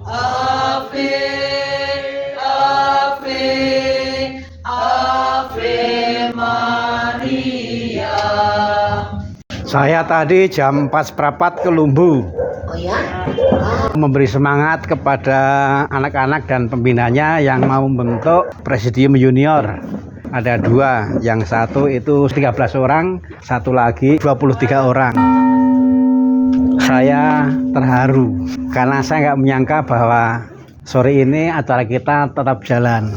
Ave, Ave, Ave Maria. Saya tadi jam 4:15 ke Lumbu. Oh ya? Memberi semangat kepada anak-anak dan pembinanya yang mau membentuk Presidium Junior. Ada dua, yang satu itu 13 orang, satu lagi 23 orang. Saya terharu karena saya nggak menyangka bahwa sore ini acara kita tetap jalan.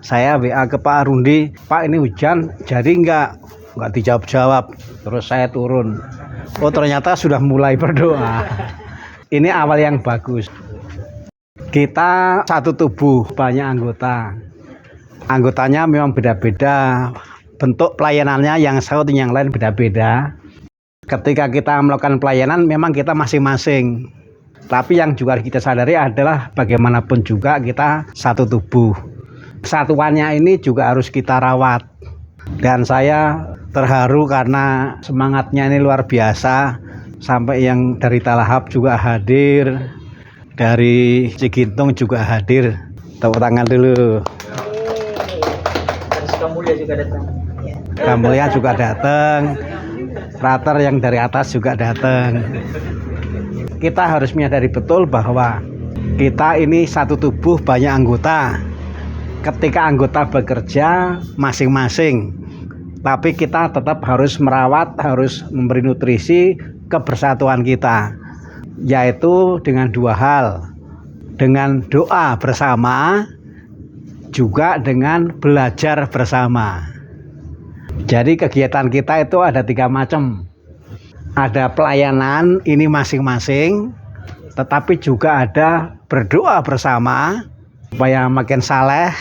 Saya WA ke Pak Arundi, Pak ini hujan jadi nggak dijawab-jawab. Terus saya turun, oh ternyata sudah mulai berdoa. Ini awal yang bagus. Kita satu tubuh, banyak anggota. Anggotanya memang beda-beda, bentuk pelayanannya yang satu yang lain beda-beda. Ketika kita melakukan pelayanan memang kita masing-masing. Tapi yang juga kita sadari adalah bagaimanapun juga kita satu tubuh. Kesatuannya ini juga harus kita rawat. Dan saya terharu karena semangatnya ini luar biasa. Sampai yang dari Talahap juga hadir, dari Cigintung juga hadir. Tepuk tangan dulu. Kamulya juga datang. Kamulya juga datang. Frater yang dari atas juga datang. Kita harus menyadari betul bahwa kita ini satu tubuh, banyak anggota. Ketika anggota bekerja masing-masing, tapi kita tetap harus merawat, harus memberi nutrisi kebersatuan kita, yaitu dengan dua hal, dengan doa bersama, juga dengan belajar bersama. Jadi kegiatan kita itu ada 3 macam. Ada pelayanan ini masing-masing, tetapi juga ada berdoa bersama supaya makin saleh,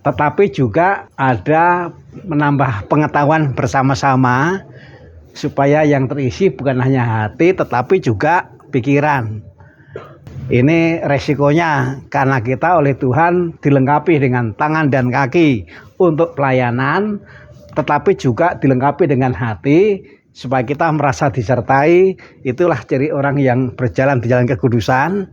tetapi juga ada menambah pengetahuan bersama-sama supaya yang terisi bukan hanya hati tetapi juga pikiran. Ini resikonya karena kita oleh Tuhan dilengkapi dengan tangan dan kaki untuk pelayanan, tetapi juga dilengkapi dengan hati supaya kita merasa disertai. Itulah ciri orang yang berjalan di jalan kekudusan,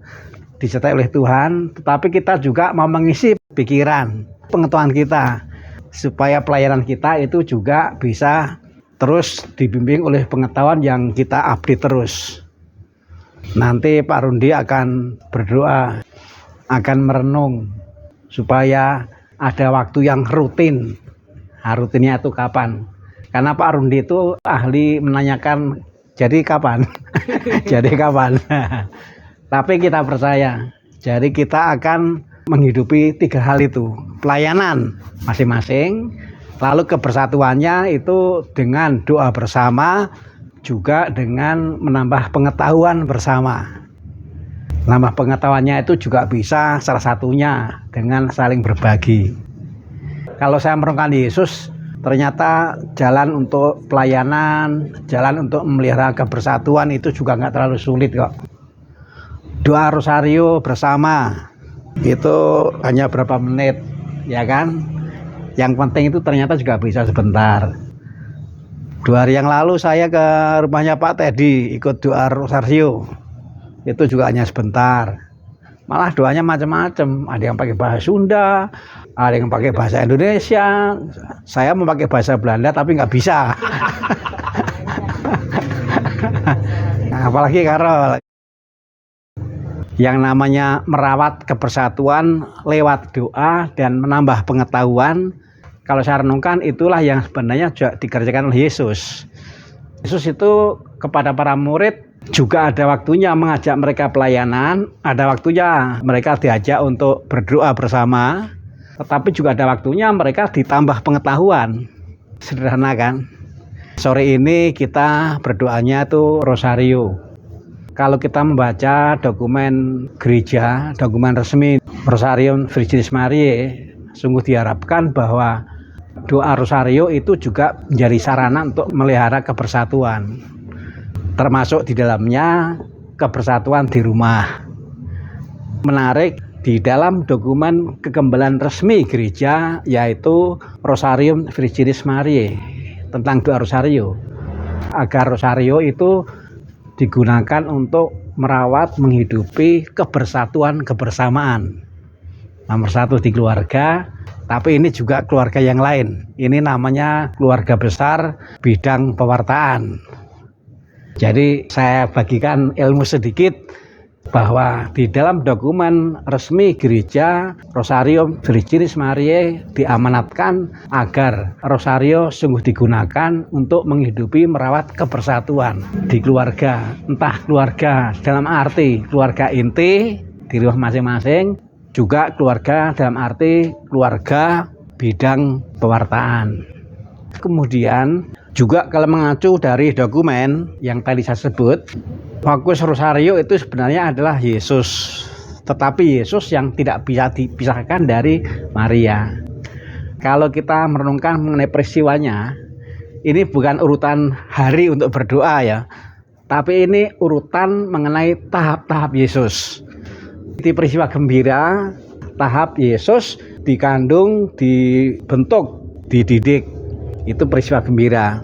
disertai oleh Tuhan. Tetapi kita juga mau mengisi pikiran, pengetahuan kita, supaya pelayanan kita itu juga bisa terus dibimbing oleh pengetahuan yang kita update terus. Nanti Pak Rundi akan berdoa, akan merenung supaya ada waktu yang rutin. Rutinnya itu kapan? Karena Pak Rundi itu ahli menanyakan jadi kapan? Jadi kapan? Tapi kita percaya, jadi kita akan menghidupi 3 hal itu. Pelayanan masing-masing, lalu kebersatuannya itu dengan doa bersama, juga dengan menambah pengetahuan bersama. Nambah pengetahuannya itu juga bisa salah satunya dengan saling berbagi. Kalau saya merenungkan Yesus, ternyata jalan untuk pelayanan, jalan untuk memelihara kebersatuan itu juga nggak terlalu sulit kok. Doa rosario bersama itu hanya berapa menit, ya kan? Yang penting itu ternyata juga bisa sebentar. 2 hari yang lalu saya ke rumahnya Pak Teddy ikut doa rosario. Itu juga hanya sebentar. Malah doanya macam-macam. Ada yang pakai bahasa Sunda, ada yang pakai bahasa Indonesia. Saya mau pakai bahasa Belanda tapi nggak bisa. Apalagi Karol. Yang namanya merawat kebersatuan lewat doa dan menambah pengetahuan. Kalau saya renungkan itulah yang sebenarnya juga dikerjakan oleh Yesus. Yesus itu kepada para murid juga ada waktunya mengajak mereka pelayanan, ada waktunya mereka diajak untuk berdoa bersama, tetapi juga ada waktunya mereka ditambah pengetahuan. Sederhana kan? Sore ini kita berdoanya itu rosario. Kalau kita membaca dokumen gereja, dokumen resmi Rosarium Virginis Mariae, sungguh diharapkan bahwa doa rosario itu juga menjadi sarana untuk melihara kebersatuan. Termasuk di dalamnya kebersatuan di rumah. Menarik, di dalam dokumen kegembalaan resmi gereja yaitu Rosarium Virginis Mariae tentang doa rosario. Agar rosario itu digunakan untuk merawat, menghidupi kebersatuan, kebersamaan. Nomor satu di keluarga, tapi ini juga keluarga yang lain. Ini namanya keluarga besar bidang pewartaan. Jadi saya bagikan ilmu sedikit bahwa di dalam dokumen resmi gereja Rosario Virginis Mariae diamanatkan agar Rosario sungguh digunakan untuk menghidupi merawat kebersatuan di keluarga, entah keluarga dalam arti keluarga inti di rumah masing-masing, juga keluarga dalam arti keluarga bidang pewartaan. Kemudian juga kalau mengacu dari dokumen yang tadi saya sebut, fokus Rosario itu sebenarnya adalah Yesus, tetapi Yesus yang tidak bisa dipisahkan dari Maria. Kalau kita merenungkan mengenai peristiwanya, ini bukan urutan hari untuk berdoa ya, tapi ini urutan mengenai tahap-tahap Yesus. Di peristiwa gembira, tahap Yesus dikandung, dibentuk, dididik, itu peristiwa gembira.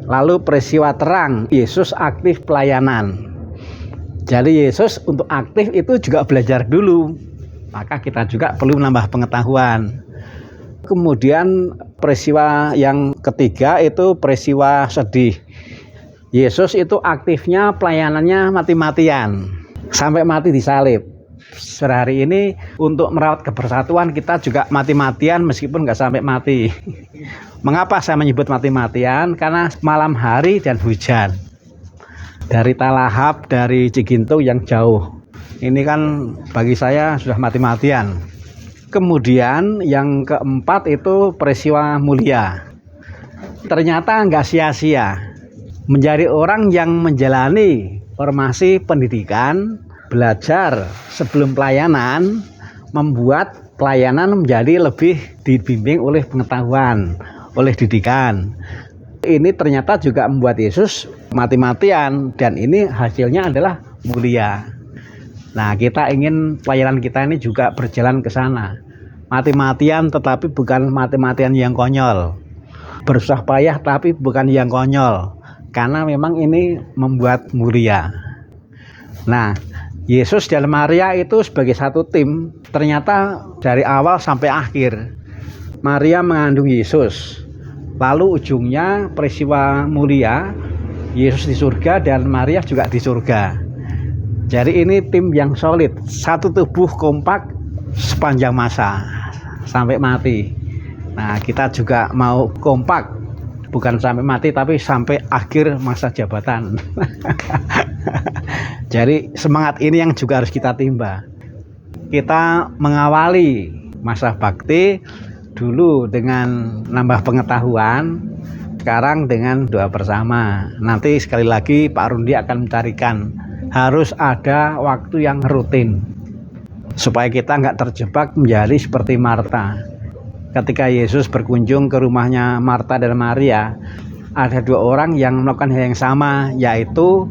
Lalu peristiwa terang, Yesus aktif pelayanan. Jadi Yesus untuk aktif itu juga belajar dulu, maka kita juga perlu menambah pengetahuan. Kemudian peristiwa yang ketiga itu peristiwa sedih. Yesus itu aktifnya pelayanannya mati-matian sampai mati disalib. Sehari ini untuk merawat kebersatuan kita juga mati-matian meskipun nggak sampai mati. Mengapa saya menyebut mati-matian? Karena malam hari dan hujan. Dari Talahap, dari Cigintung yang jauh. Ini kan bagi saya sudah mati-matian. Kemudian yang keempat itu peristiwa mulia. Ternyata nggak sia-sia. Menjadi orang yang menjalani formasi pendidikan, belajar sebelum pelayanan, membuat pelayanan menjadi lebih dibimbing oleh pengetahuan, oleh didikan. Ini ternyata juga membuat Yesus mati-matian, dan ini hasilnya adalah mulia. Nah, kita ingin pelayanan kita ini juga berjalan ke sana. Mati-matian tetapi bukan mati-matian yang konyol. Bersusah payah tapi bukan yang konyol, karena memang ini membuat mulia. Nah, Yesus dan Maria itu sebagai satu tim, ternyata dari awal sampai akhir Maria mengandung Yesus. Lalu ujungnya peristiwa mulia, Yesus di surga dan Maria juga di surga. Jadi ini tim yang solid, satu tubuh kompak sepanjang masa sampai mati. Nah, kita juga mau kompak, bukan sampai mati tapi sampai akhir masa jabatan. Jadi semangat ini yang juga harus kita timba. Kita mengawali masa bakti dulu dengan nambah pengetahuan, sekarang dengan doa bersama. Nanti sekali lagi Pak Rundi akan mencarikan, harus ada waktu yang rutin supaya kita nggak terjebak menjadi seperti Marta. Ketika Yesus berkunjung ke rumahnya Marta dan Maria, ada dua orang yang melakukan hal yang sama, yaitu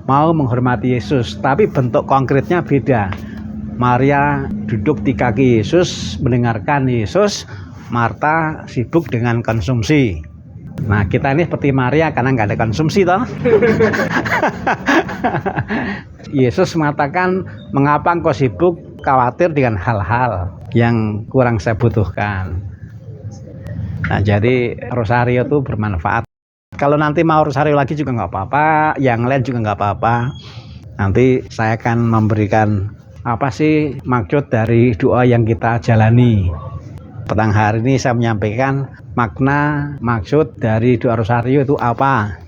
mau menghormati Yesus, tapi bentuk konkretnya beda. Maria duduk di kaki Yesus mendengarkan Yesus, Marta sibuk dengan konsumsi. Nah, kita ini seperti Maria karena nggak ada konsumsi toh. Yesus mengatakan, mengapa engkau sibuk khawatir dengan hal-hal yang kurang saya butuhkan. Nah, jadi Rosario itu bermanfaat. Kalau nanti mau Rosario lagi juga nggak apa-apa, yang lain juga nggak apa-apa. Nanti saya akan memberikan apa sih maksud dari doa yang kita jalani. Petang hari ini saya menyampaikan makna, maksud dari doa Rosario itu apa.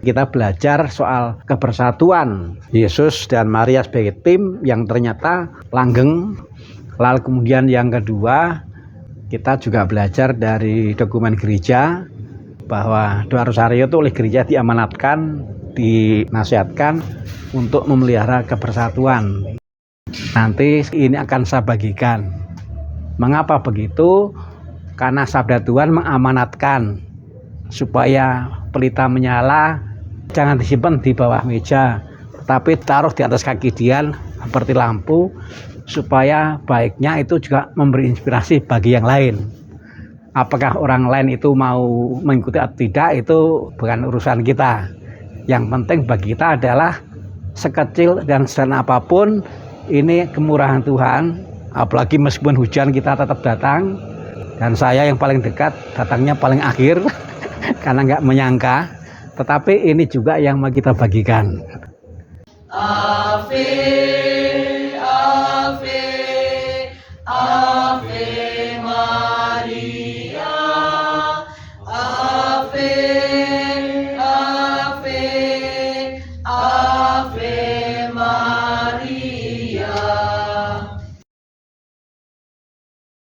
Kita belajar soal kebersatuan Yesus dan Maria sebagai tim yang ternyata langgeng. Lalu kemudian yang kedua, kita juga belajar dari dokumen gereja bahwa doa Rosario itu oleh gereja diamanatkan, dinasihatkan untuk memelihara kebersatuan. Nanti ini akan saya bagikan. Mengapa begitu? Karena sabda Tuhan mengamanatkan supaya pelita menyala jangan disimpan di bawah meja, tapi taruh di atas kaki Dian seperti lampu, supaya baiknya itu juga memberi inspirasi bagi yang lain. Apakah orang lain itu mau mengikuti atau tidak, itu bukan urusan kita. Yang penting bagi kita adalah sekecil dan sederhana apapun, ini kemurahan Tuhan. Apalagi meskipun hujan kita tetap datang. Dan saya yang paling dekat datangnya paling akhir karena nggak menyangka. Tetapi ini juga yang mau kita bagikan.